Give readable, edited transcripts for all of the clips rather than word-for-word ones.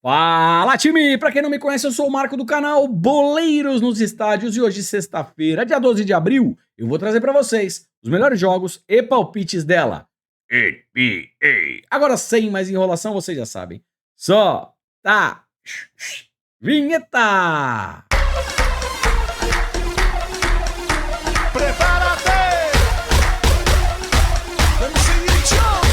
Fala, time! Pra quem não me conhece, eu sou o Marco do canal Boleiros nos Estádios e hoje, sexta-feira, dia 12 de abril, eu vou trazer pra vocês os melhores jogos e palpites dela. NBA. Agora, sem mais enrolação, vocês já sabem. Só tá vinheta! Prepárate! Let me see you jump!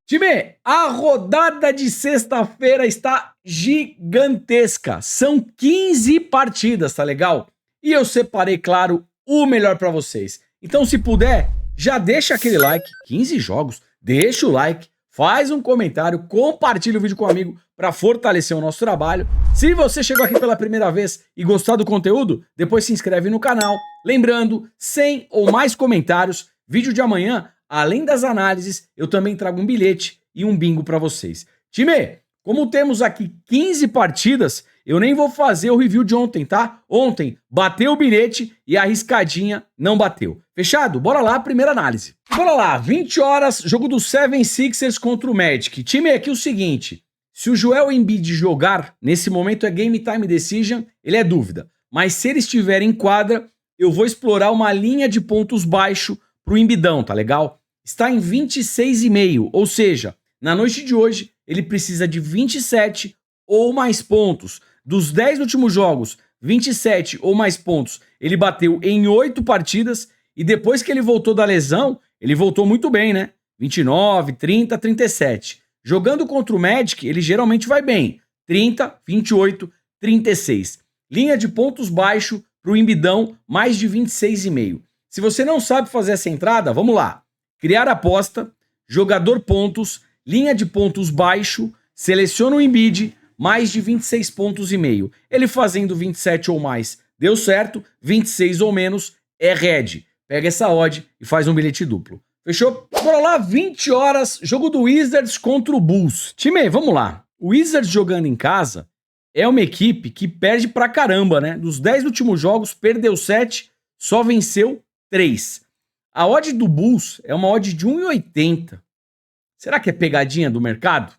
Time, a rodada de sexta-feira está gigantesca. São 15 partidas, tá legal? E eu separei, claro, o melhor pra vocês. Então, se puder, já deixa aquele like. 15 jogos, deixa o like, faz um comentário, compartilha o vídeo com um amigo pra fortalecer o nosso trabalho. Se você chegou aqui pela primeira vez e gostar do conteúdo, depois se inscreve no canal. Lembrando, 100 ou mais comentários, vídeo de amanhã, além das análises, eu também trago um bilhete e um bingo pra vocês. Time, como temos aqui 15 partidas, eu nem vou fazer o review de ontem, tá? Ontem bateu o bilhete e a arriscadinha não bateu. Fechado? Bora lá, primeira análise. Bora lá, 20 horas, jogo do 76ers contra o Magic. Time, aqui o seguinte, se o Joel Embiid jogar, nesse momento é Game Time Decision, ele é dúvida. Mas se ele estiver em quadra, eu vou explorar uma linha de pontos baixo pro Embidão, tá legal? Está em 26,5, ou seja, na noite de hoje ele precisa de 27 ou mais pontos. Dos 10 últimos jogos, 27 ou mais pontos, ele bateu em 8 partidas e depois que ele voltou da lesão, ele voltou muito bem, né? 29, 30, 37. Jogando contra o Magic, ele geralmente vai bem. 30, 28, 36. Linha de pontos baixo pro Embidão, mais de 26,5. Se você não sabe fazer essa entrada, vamos lá. Criar aposta, jogador pontos, linha de pontos baixo, seleciona o Embiid, mais de 26 pontos e meio. Ele fazendo 27 ou mais, deu certo, 26 ou menos, é red. Pega essa odd e faz um bilhete duplo. Fechou? Bora lá, 20 horas, jogo do Wizards contra o Bulls. Time, vamos lá. O Wizards jogando em casa é uma equipe que perde pra caramba, né? Dos 10 últimos jogos, perdeu 7, só venceu 3. A odd do Bulls é uma odd de 1,80. Será que é pegadinha do mercado?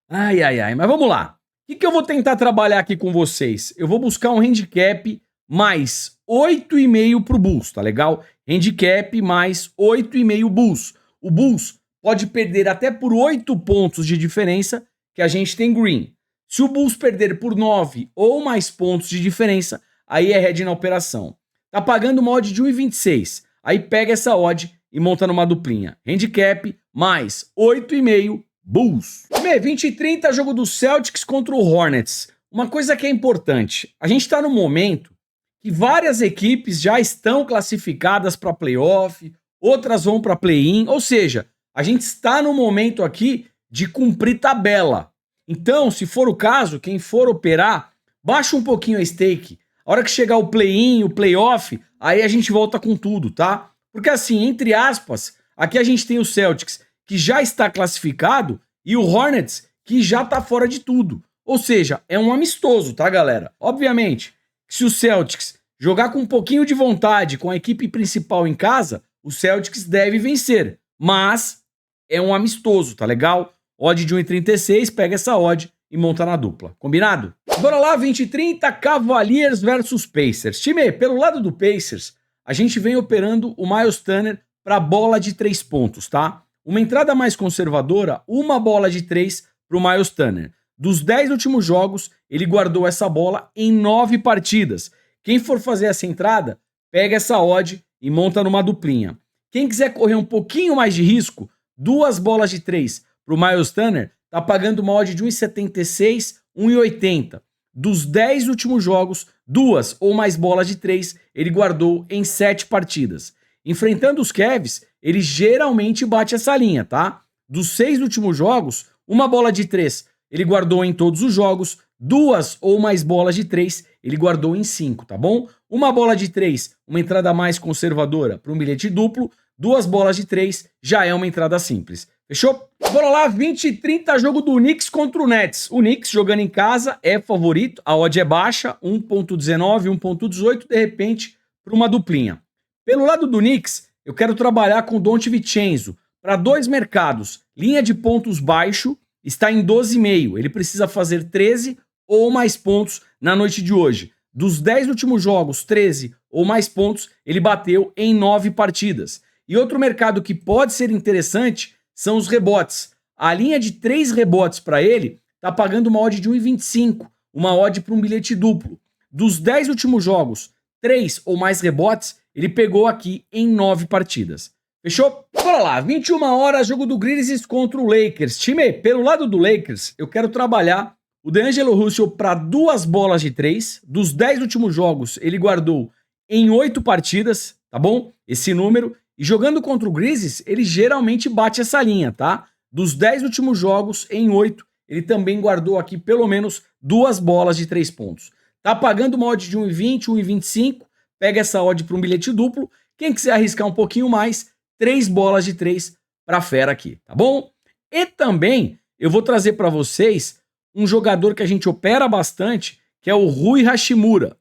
Ai, mas vamos lá. O que eu vou tentar trabalhar aqui com vocês? Eu vou buscar um handicap mais 8,5 pro Bulls, tá legal? Handicap mais 8,5 Bulls. O Bulls pode perder até por 8 pontos de diferença que a gente tem green. Se o Bulls perder por 9 ou mais pontos de diferença, aí é red na operação. Tá pagando uma odd de 1,26. Aí pega essa odd e monta numa duplinha. Handicap mais 8,5 Bulls. 20 e 30, jogo do Celtics contra o Hornets. Uma coisa que é importante, a gente tá no momento que várias equipes já estão classificadas para playoff, outras vão para play-in, ou seja, a gente está no momento aqui de cumprir tabela. Então, se for o caso, quem for operar, baixa um pouquinho a stake. A hora que chegar o play-in, o playoff, aí a gente volta com tudo, tá? Porque assim, entre aspas, aqui a gente tem o Celtics, que já está classificado, e o Hornets, que já tá fora de tudo. Ou seja, é um amistoso, tá, galera? Obviamente, se o Celtics jogar com um pouquinho de vontade com a equipe principal em casa, o Celtics deve vencer. Mas é um amistoso, tá legal? Odd de 1,36, pega essa odd e monta na dupla. Combinado? Bora lá, 20 e 30, Cavaliers versus Pacers. Time, pelo lado do Pacers, a gente vem operando o Miles Turner para bola de 3 pontos, tá? Uma entrada mais conservadora, uma bola de 3 para o Miles Turner. Dos 10 últimos jogos, ele guardou essa bola em 9 partidas. Quem for fazer essa entrada, pega essa odd e monta numa duplinha. Quem quiser correr um pouquinho mais de risco, 2 bolas de 3 para o Miles Turner, tá pagando uma odd de 1,76, 1,80. Dos 10 últimos jogos, 2 ou mais bolas de 3 ele guardou em 7 partidas. Enfrentando os Cavs, ele geralmente bate essa linha, tá? Dos 6 últimos jogos, uma bola de 3 ele guardou em todos os jogos, 2 ou mais bolas de 3 ele guardou em 5, tá bom? Uma bola de 3, uma entrada mais conservadora para um bilhete duplo, 2 bolas de 3 já é uma entrada simples. Fechou? Bora lá, 20 e 30, jogo do Knicks contra o Nets. O Knicks jogando em casa é favorito, a odd é baixa, 1.19, 1.18, de repente para uma duplinha. Pelo lado do Knicks, eu quero trabalhar com Donte Vincenzo para 2 mercados. Linha de pontos baixo, está em 12,5. Ele precisa fazer 13 ou mais pontos na noite de hoje. Dos 10 últimos jogos, 13 ou mais pontos, ele bateu em 9 partidas. E outro mercado que pode ser interessante são os rebotes. A linha de 3 rebotes para ele está pagando uma odd de 1,25, uma odd para um bilhete duplo. Dos 10 últimos jogos, 3 ou mais rebotes, ele pegou aqui em 9 partidas. Fechou? Bora lá, 21 horas, jogo do Grizzlies contra o Lakers. Time, pelo lado do Lakers, eu quero trabalhar o D'Angelo Russell para 2 bolas de 3. Dos 10 últimos jogos, ele guardou em 8 partidas, tá bom? Esse número. E jogando contra o Grizzlies, ele geralmente bate essa linha, tá? Dos 10 últimos jogos, em 8, ele também guardou aqui pelo menos 2 bolas de 3 pontos. Tá pagando uma odd de 1,20, 1,25. Pega essa odd para um bilhete duplo. Quem quiser arriscar um pouquinho mais, 3 bolas de 3 para fera aqui, tá bom? E também eu vou trazer para vocês um jogador que a gente opera bastante, que é o Rui Hachimura.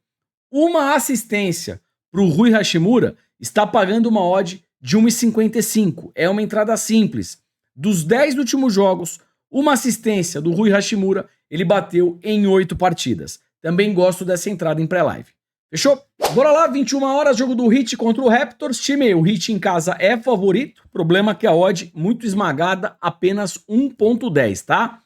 Uma assistência para o Rui Hachimura está pagando uma odd de 1,55. É uma entrada simples. Dos 10 últimos jogos, uma assistência do Rui Hachimura, ele bateu em 8 partidas. Também gosto dessa entrada em pré-live. Fechou? Bora lá, 21 horas, jogo do Heat contra o Raptors. Time, o Heat em casa é favorito. Problema que a odd muito esmagada, apenas 1,10, tá?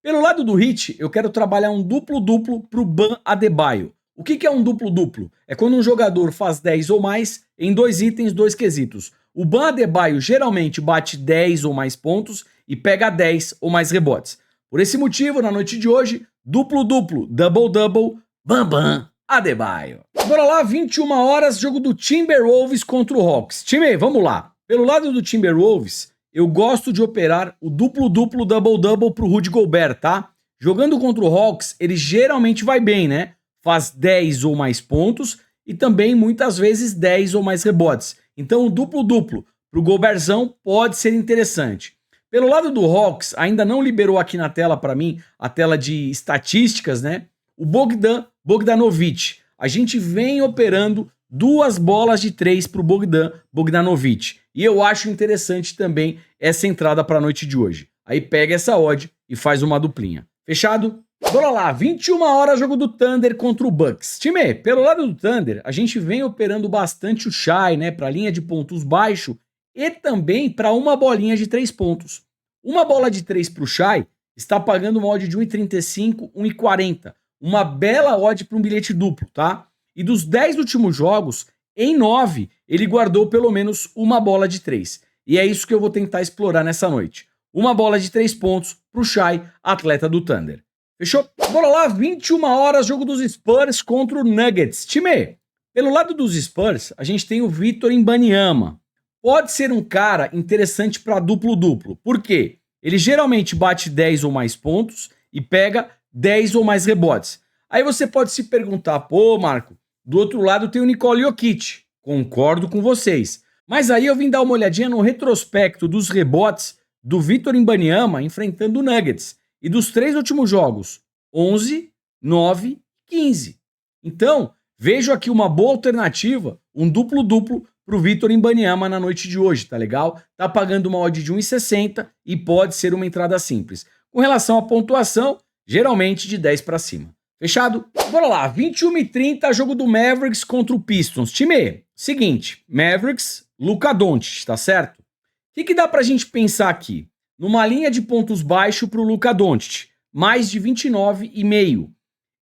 Pelo lado do Heat, eu quero trabalhar um duplo-duplo pro Bam Adebayo. O que é um duplo-duplo? É quando um jogador faz 10 ou mais em 2 itens, 2 quesitos. O Bam Adebayo geralmente bate 10 ou mais pontos e pega 10 ou mais rebotes. Por esse motivo, na noite de hoje, duplo-duplo, double-double, Bam Adebayo. Bora lá, 21 horas, jogo do Timberwolves contra o Hawks. Time, vamos lá. Pelo lado do Timberwolves, eu gosto de operar o duplo-duplo, double-double pro Rudy Gobert, tá? Jogando contra o Hawks, ele geralmente vai bem, né? Faz 10 ou mais pontos e também muitas vezes 10 ou mais rebotes. Então o duplo-duplo pro Gobertzão pode ser interessante. Pelo lado do Hawks, ainda não liberou aqui na tela para mim a tela de estatísticas, né? O Bogdanovic. A gente vem operando 2 bolas de 3 pro Bogdanovic. E eu acho interessante também essa entrada para a noite de hoje. Aí pega essa odd e faz uma duplinha. Fechado? Bora lá, 21 horas, jogo do Thunder contra o Bucks. Time, pelo lado do Thunder, a gente vem operando bastante o Shai, né, para linha de pontos baixo e também para uma bolinha de 3 pontos. Uma bola de 3 pro Shai está pagando uma odd de 1,35, 1,40. Uma bela odd para um bilhete duplo, tá? E dos 10 últimos jogos, em 9, ele guardou pelo menos uma bola de 3. E é isso que eu vou tentar explorar nessa noite. Uma bola de 3 pontos pro Shai, atleta do Thunder. Fechou? Bora lá, 21 horas, jogo dos Spurs contra o Nuggets. Time, pelo lado dos Spurs, a gente tem o Victor Wembanyama. Pode ser um cara interessante para duplo-duplo. Por quê? Ele geralmente bate 10 ou mais pontos e pega 10 ou mais rebotes. Aí você pode se perguntar, pô, Marco, do outro lado tem o Nikola Jokic. Concordo com vocês. Mas aí eu vim dar uma olhadinha no retrospecto dos rebotes do Victor Wembanyama enfrentando o Nuggets. E dos 3 últimos jogos, 11, 9, 15. Então, vejo aqui uma boa alternativa, um duplo-duplo pro Victor Wembanyama na noite de hoje, tá legal? Tá pagando uma odd de 1,60 e pode ser uma entrada simples. Com relação à pontuação, geralmente de 10 para cima. Fechado? Bora lá, 21h30, jogo do Mavericks contra o Pistons. Time, seguinte, Mavericks, Luka Doncic, tá certo? O que dá pra gente pensar aqui? Numa linha de pontos baixo pro Luka Doncic, mais de 29,5.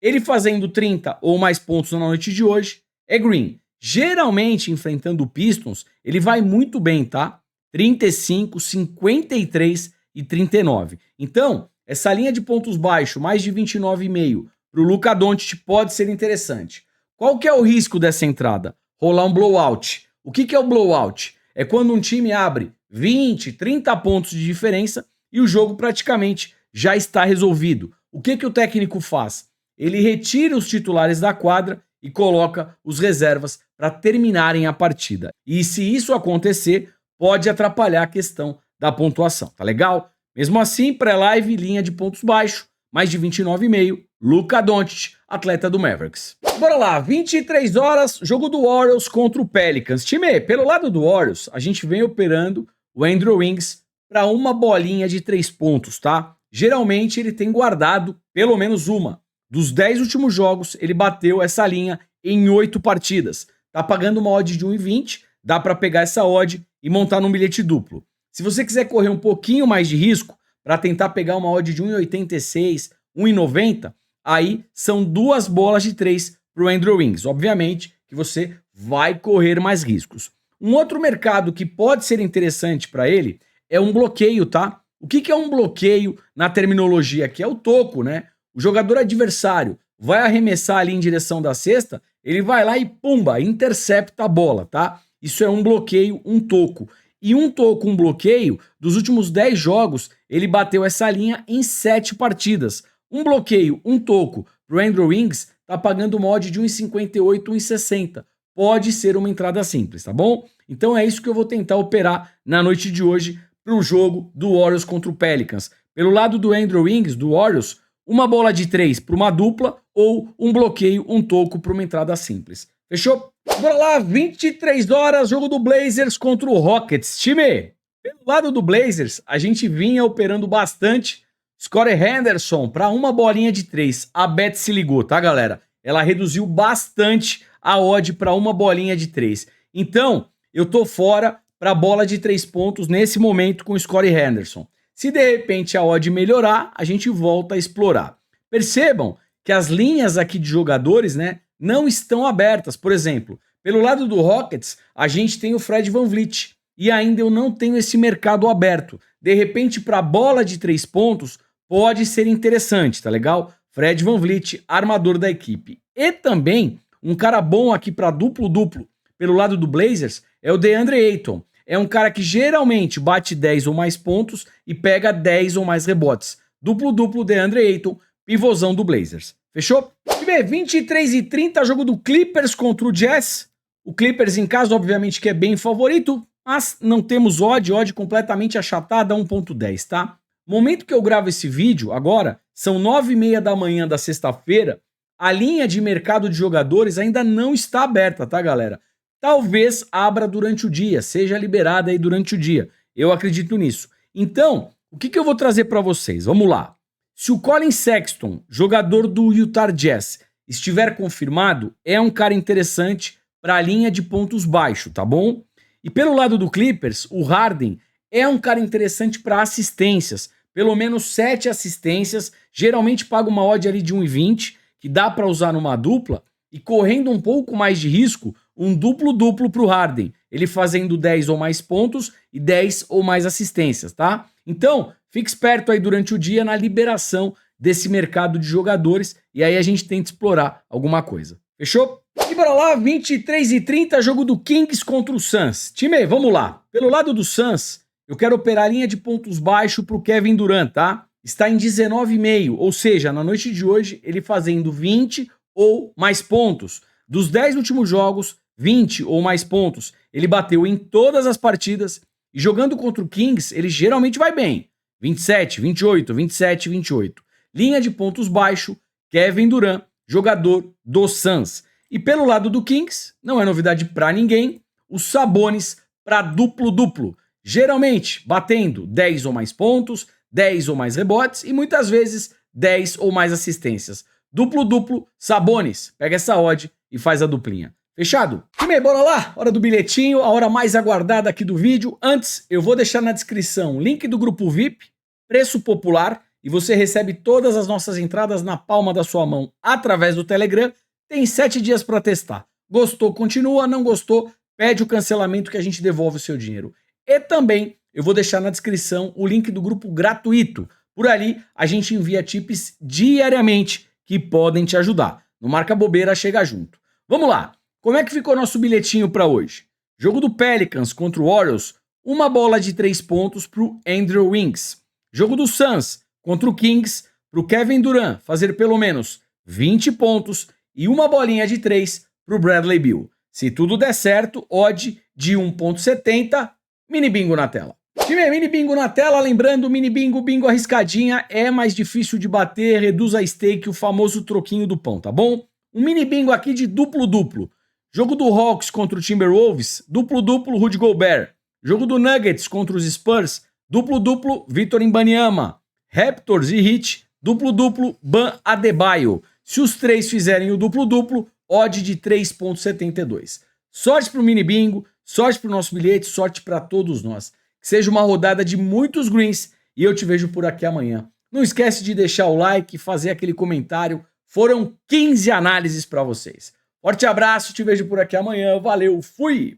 Ele fazendo 30 ou mais pontos na noite de hoje, é green. Geralmente, enfrentando o Pistons, ele vai muito bem, tá? 35, 53 e 39. Então, essa linha de pontos baixo, mais de 29,5, para o Luka Doncic pode ser interessante. Qual que é o risco dessa entrada? Rolar um blowout. O que é o blowout? É quando um time abre 20, 30 pontos de diferença e o jogo praticamente já está resolvido. O que o técnico faz? Ele retira os titulares da quadra e coloca os reservas para terminarem a partida. E se isso acontecer, pode atrapalhar a questão da pontuação, tá legal? Mesmo assim, pré-live, linha de pontos baixo, mais de 29,5, Luka Doncic, atleta do Mavericks. Bora lá, 23 horas, jogo do Warriors contra o Pelicans. Time, pelo lado do Warriors, a gente vem operando o Andrew Wiggins para uma bolinha de 3 pontos, tá? Geralmente ele tem guardado pelo menos uma. Dos 10 últimos jogos, ele bateu essa linha em 8 partidas. Tá pagando uma odd de 1,20, dá para pegar essa odd e montar num bilhete duplo. Se você quiser correr um pouquinho mais de risco, para tentar pegar uma odd de 1,86, 1,90, aí são 2 bolas de 3 para o Andrew Wiggins. Obviamente que você vai correr mais riscos. Um outro mercado que pode ser interessante para ele é um bloqueio, tá? O que é um bloqueio na terminologia aqui? É o toco, né? O jogador adversário vai arremessar ali em direção da cesta, ele vai lá e pumba, intercepta a bola, tá? Isso é um bloqueio, um toco. E um toco, um bloqueio, dos últimos 10 jogos, ele bateu essa linha em 7 partidas. Um bloqueio, um toco pro Andrew Wiggins tá pagando uma odd de 1,58, 1,60. Pode ser uma entrada simples, tá bom? Então é isso que eu vou tentar operar na noite de hoje pro jogo do Warriors contra o Pelicans. Pelo lado do Andrew Wiggins, do Warriors, uma bola de 3 para uma dupla ou um bloqueio, um toco para uma entrada simples. Fechou? Bora lá, 23 horas, jogo do Blazers contra o Rockets. Time, pelo lado do Blazers, a gente vinha operando bastante Scottie Henderson para uma bolinha de 3. A Bet se ligou, tá, galera? Ela reduziu bastante a odd para uma bolinha de 3. Então, eu tô fora para bola de 3 pontos nesse momento com o Scottie Henderson. Se de repente a odd melhorar, a gente volta a explorar. Percebam que as linhas aqui de jogadores, né, não estão abertas. Por exemplo, pelo lado do Rockets, a gente tem o Fred VanVleet e ainda eu não tenho esse mercado aberto. De repente, para bola de 3 pontos, pode ser interessante, tá legal? Fred VanVleet, armador da equipe. E também, um cara bom aqui para duplo-duplo pelo lado do Blazers é o DeAndre Ayton. É um cara que geralmente bate 10 ou mais pontos e pega 10 ou mais rebotes. Duplo-duplo DeAndre Ayton, pivôzão do Blazers. Fechou? 23h30, jogo do Clippers contra o Jazz. O Clippers em casa, obviamente, que é bem favorito, mas não temos odd completamente achatada, 1.10, tá? Momento que eu gravo esse vídeo, agora, são 9h30 da manhã da sexta-feira, a linha de mercado de jogadores ainda não está aberta, tá, galera? Talvez abra durante o dia, seja liberada aí durante o dia. Eu acredito nisso. Então, o que eu vou trazer para vocês? Vamos lá. Se o Colin Sexton, jogador do Utah Jazz, estiver confirmado, é um cara interessante para a linha de pontos baixo, tá bom? E pelo lado do Clippers, o Harden é um cara interessante para assistências. Pelo menos 7 assistências, geralmente paga uma odd ali de 1,20, que dá para usar numa dupla, e correndo um pouco mais de risco, um duplo-duplo para o Harden, ele fazendo 10 ou mais pontos e 10 ou mais assistências, tá? Então, fique esperto aí durante o dia na liberação desse mercado de jogadores e aí a gente tenta explorar alguma coisa. Fechou? E bora lá, 23h30, jogo do Kings contra o Suns. Time, vamos lá. Pelo lado do Suns, eu quero operar a linha de pontos baixo para o Kevin Durant, tá? Está em 19,5, ou seja, na noite de hoje, ele fazendo 20 ou mais pontos. Dos 10 últimos jogos, 20 ou mais pontos. Ele bateu em todas as partidas e jogando contra o Kings, ele geralmente vai bem. 27, 28, 27, 28. Linha de pontos baixo, Kevin Durant, jogador do Suns. E pelo lado do Kings, não é novidade para ninguém, os Sabonis para duplo-duplo. Geralmente batendo 10 ou mais pontos, 10 ou mais rebotes e muitas vezes 10 ou mais assistências. Duplo-duplo, Sabonis. Pega essa odd e faz a duplinha. Fechado? Time, bora lá! Hora do bilhetinho, a hora mais aguardada aqui do vídeo. Antes, eu vou deixar na descrição o link do grupo VIP, preço popular, e você recebe todas as nossas entradas na palma da sua mão através do Telegram. Tem 7 dias para testar. Gostou, continua. Não gostou, pede o cancelamento que a gente devolve o seu dinheiro. E também eu vou deixar na descrição o link do grupo gratuito. Por ali, a gente envia tips diariamente que podem te ajudar. Não marca bobeira, chega junto. Vamos lá! Como é que ficou nosso bilhetinho para hoje? Jogo do Pelicans contra o Warriors, uma bola de 3 pontos para o Andrew Wiggins. Jogo do Suns contra o Kings, para o Kevin Durant fazer pelo menos 20 pontos e uma bolinha de 3 para o Bradley Beal. Se tudo der certo, odd de 1.70, mini bingo na tela. Time, mini bingo na tela, lembrando, mini bingo, bingo arriscadinha, é mais difícil de bater, reduz a stake, o famoso troquinho do pão, tá bom? Um mini bingo aqui de duplo-duplo. Jogo do Hawks contra o Timberwolves, duplo-duplo Rudy Gobert. Jogo do Nuggets contra os Spurs, duplo-duplo Victor Wembanyama. Raptors e Heat, duplo-duplo Bam Adebayo. Se os três fizerem o duplo-duplo, odd de 3,72. Sorte pro mini bingo, sorte pro nosso bilhete, sorte para todos nós. Que seja uma rodada de muitos greens e eu te vejo por aqui amanhã. Não esquece de deixar o like e fazer aquele comentário. Foram 15 análises para vocês. Forte abraço, te vejo por aqui amanhã. Valeu, fui!